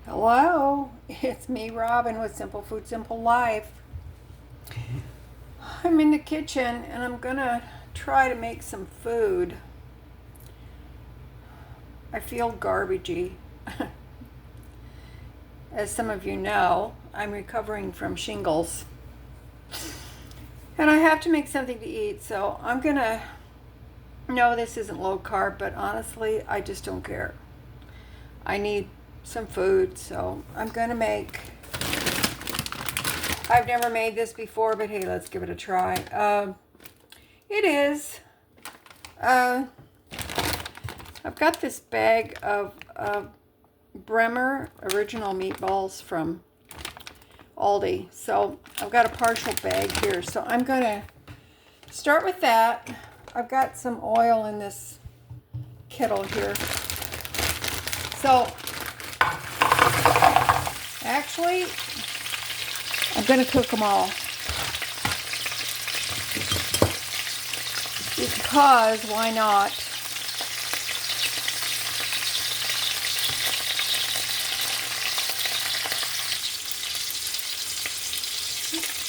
Hello, it's me, Robin, with Simple Food, Simple Life. I'm in the kitchen and I'm gonna try to make some food. I feel garbagey. As some of you know, I'm recovering from shingles. And I have to make something to eat, so I'm gonna. No, this isn't low carb, but honestly, I just don't care. I need some food, so I'm gonna make. I've never made this before, but hey, let's give it a try. It is. I've got this bag of Bremer original meatballs from Aldi. So I've got a partial bag here. So I'm gonna start with that. I've got some oil in this kettle here. So actually, I'm going to cook them all because why not?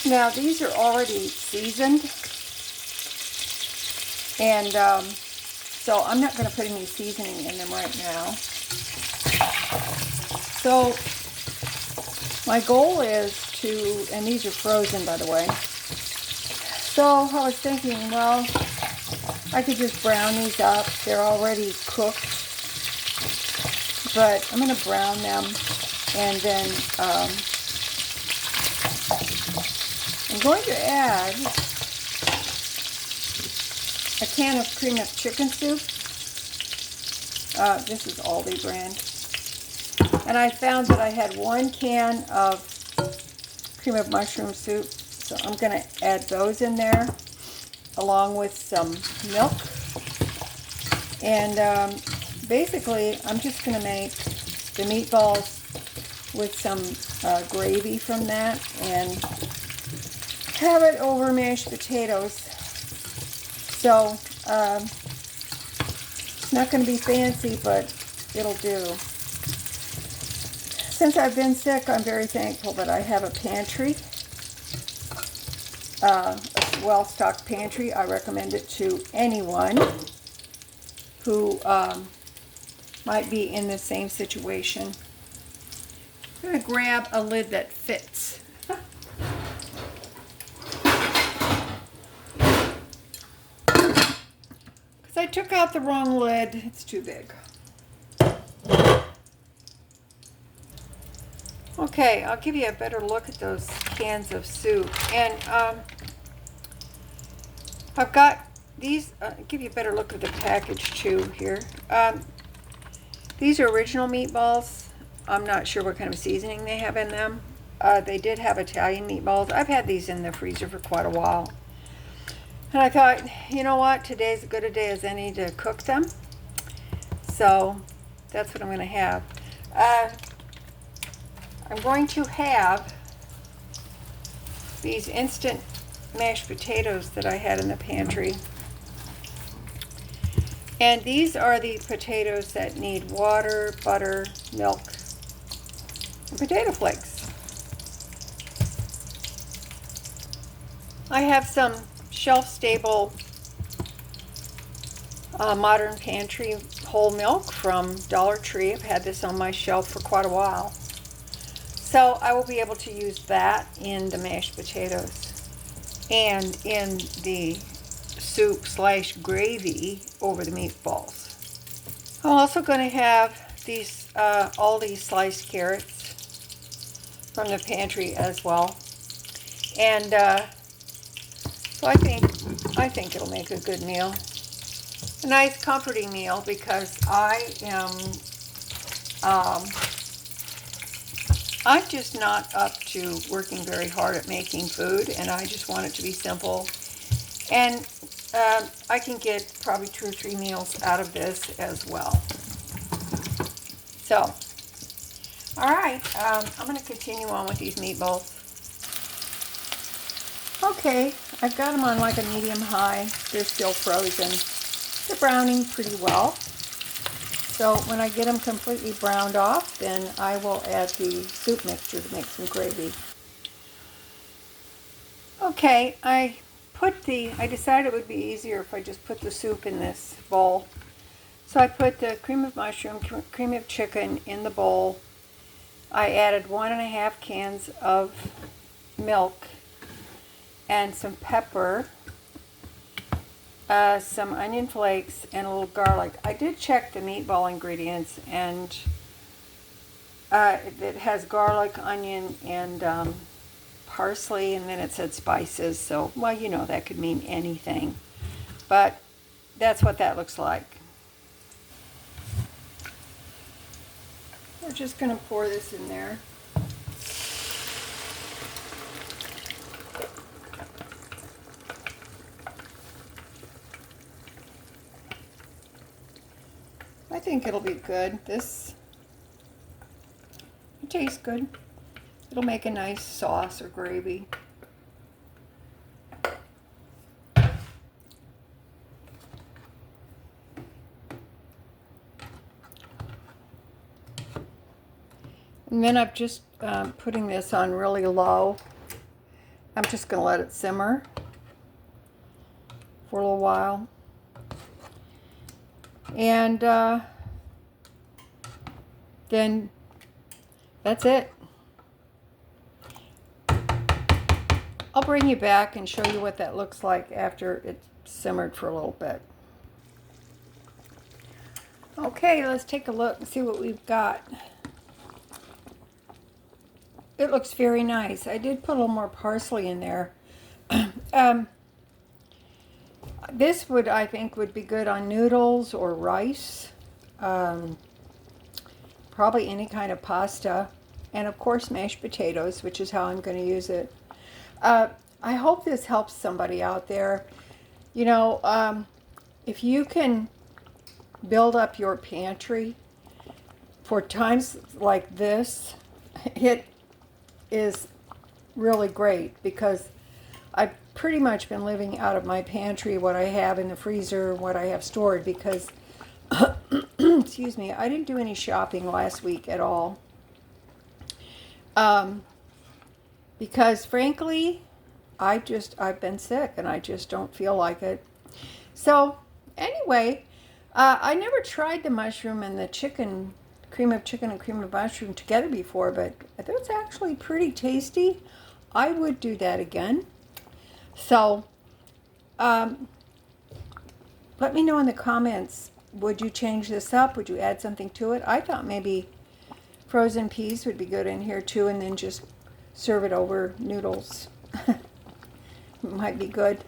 Now these are already seasoned, and so I'm not going to put any seasoning in them right now. So my goal is to, and these are frozen by the way, so I was thinking, well, I could just brown these up. They're already cooked, but I'm going to brown them, and then I'm going to add a can of cream of chicken soup. This is Aldi brand. And I found that I had 1 can of cream of mushroom soup. So I'm going to add those in there along with some milk. And basically, I'm just going to make the meatballs with some gravy from that and have it over mashed potatoes. So, it's not going to be fancy, but it'll do. Since I've been sick, I'm very thankful that I have a pantry, a well-stocked pantry. I recommend it to anyone who might be in the same situation. I'm going to grab a lid that fits. Because I took out the wrong lid. It's too big. Okay, I'll give you a better look at those cans of soup. And I've got these, give you a better look at the package too here. These are original meatballs. I'm not sure what kind of seasoning they have in them. They did have Italian meatballs. I've had these in the freezer for quite a while. And I thought, you know what, today's as good a day as any to cook them. So that's what I'm going to have. I'm going to have these instant mashed potatoes that I had in the pantry. And these are the potatoes that need water, butter, milk, and potato flakes. I have some shelf-stable Modern Pantry whole milk from Dollar Tree. I've had this on my shelf for quite a while. So I will be able to use that in the mashed potatoes and in the soup / gravy over the meatballs. I'm also going to have these Aldi sliced carrots from the pantry as well. And so I think it'll make a good meal. A nice comforting meal because I'm just not up to working very hard at making food, and I just want it to be simple. And I can get probably 2 or 3 meals out of this as well. So, all right, I'm going to continue on with these meatballs. Okay, I've got them on like a medium high. They're still frozen. They're browning pretty well. So when I get them completely browned off, then I will add the soup mixture to make some gravy. Okay, I decided it would be easier if I just put the soup in this bowl. So I put the cream of mushroom, cream of chicken in the bowl. I added 1.5 cans of milk and some pepper, some onion flakes, and a little garlic. I did check the meatball ingredients, and it has garlic, onion, and parsley, and then it said spices. So, well, you know, that could mean anything. But that's what that looks like. We're just going to pour this in there. I think it'll be good. It tastes good. It'll make a nice sauce or gravy. And then I'm just putting this on really low. I'm just going to let it simmer for a little while. And then that's it. I'll bring you back and show you what that looks like after it's simmered for a little bit. Okay, let's take a look and see what we've got. It looks very nice. I did put a little more parsley in there. This would, I think, would be good on noodles or rice. Probably any kind of pasta. And of course mashed potatoes, which is how I'm going to use it. I hope this helps somebody out there. You know, if you can build up your pantry for times like this, it is really great, because I've pretty much been living out of my pantry, what I have in the freezer, what I have stored, because excuse me, I didn't do any shopping last week at all. Because frankly, I've been sick and I just don't feel like it. So anyway, I never tried the mushroom and the chicken, cream of chicken and cream of mushroom together before, but that's actually pretty tasty. I would do that again. So let me know in the comments, would you change this up? Would you add something to it? I thought maybe frozen peas would be good in here too, and then just serve it over noodles. Might be good.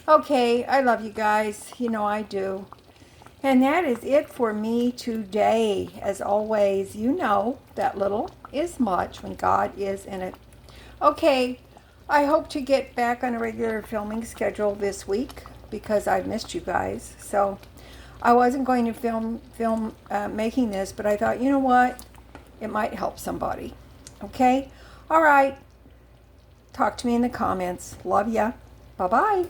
Okay, I love you guys. You know I do. And that is it for me today. As always, you know that little is much when God is in it. Okay, I hope to get back on a regular filming schedule this week, because I've missed you guys. So I wasn't going to film making this, but I thought, you know what? It might help somebody. Okay? All right. Talk to me in the comments. Love ya. Bye-bye.